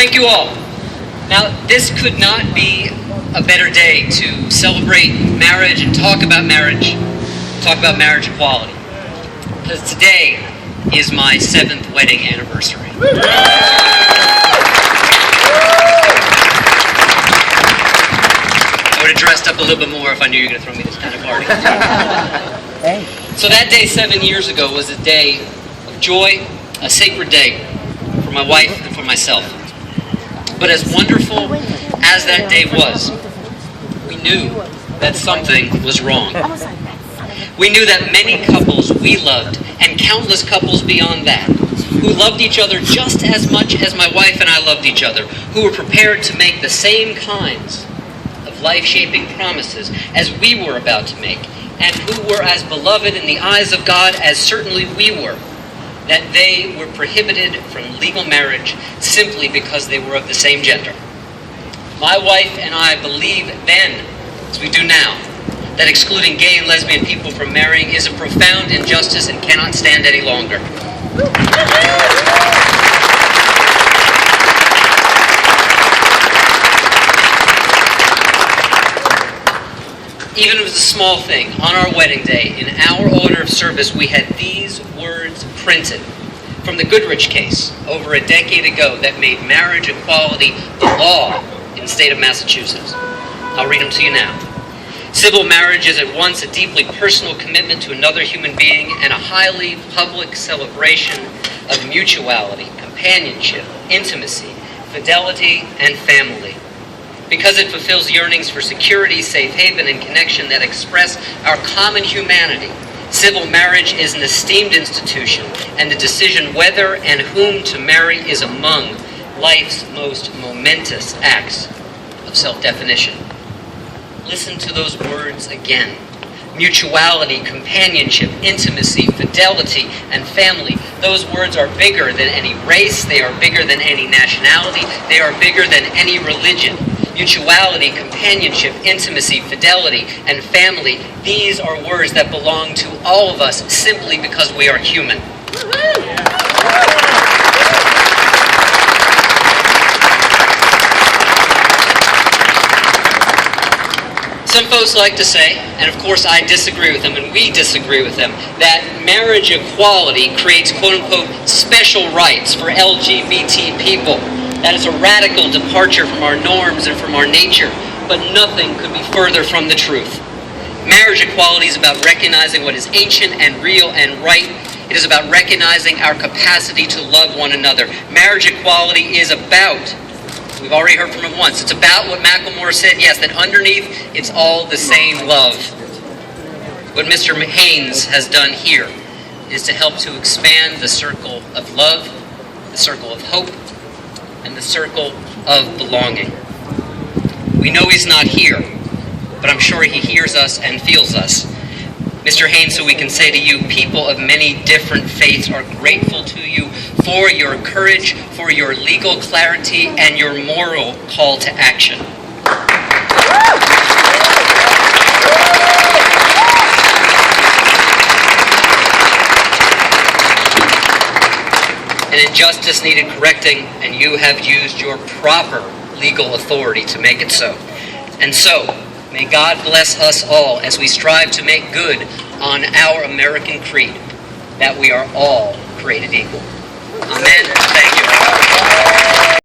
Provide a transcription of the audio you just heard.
thank you all. Now, this could not be a better day to celebrate marriage and talk about marriage equality. Because today is my 7th wedding anniversary. I would have dressed up a little bit more if I knew you were going to throw me this kind of party. So that day 7 years ago was a day of joy, a sacred day for my wife and for myself. But as wonderful as that day was, we knew that something was wrong. We knew that many couples we loved, and countless couples beyond that, who loved each other just as much as my wife and I loved each other, who were prepared to make the same kinds of life-shaping promises as we were about to make, and who were as beloved in the eyes of God as certainly we were, that they were prohibited from legal marriage simply because they were of the same gender. My wife and I believed then, as we do now, that excluding gay and lesbian people from marrying is a profound injustice and cannot stand any longer. Even if it was a small thing, on our wedding day, in our order of service, we had these words printed from the Goodrich case over a decade ago that made marriage equality the law in the state of Massachusetts. I'll read them to you now. Civil marriage is at once a deeply personal commitment to another human being and a highly public celebration of mutuality, companionship, intimacy, fidelity, and family. Because it fulfills yearnings for security, safe haven, and connection that express our common humanity, civil marriage is an esteemed institution, and the decision whether and whom to marry is among life's most momentous acts of self-definition. Listen to those words again. Mutuality, companionship, intimacy, fidelity, and family. Those words are bigger than any race. They are bigger than any nationality. They are bigger than any religion. Mutuality, companionship, intimacy, fidelity, and family. These are words that belong to all of us simply because we are human. Some folks like to say, and of course I disagree with them, and we disagree with them, that marriage equality creates quote-unquote special rights for LGBT people. That is a radical departure from our norms and from our nature, but nothing could be further from the truth. Marriage equality is about recognizing what is ancient and real and right. It is about recognizing our capacity to love one another. Marriage equality is about, we've already heard from him once, it's about what Macklemore said, yes, that underneath it's all the same love. What Mr. Haynes has done here is to help to expand the circle of love, the circle of hope, and the circle of belonging. We know he's not here, but I'm sure he hears us and feels us. Mr. Haynes, so we can say to you, people of many different faiths are grateful to you for your courage, for your legal clarity, and your moral call to action. An injustice needed correcting, and you have used your proper legal authority to make it so. And so, may God bless us all as we strive to make good on our American creed, that we are all created equal. Amen. Thank you.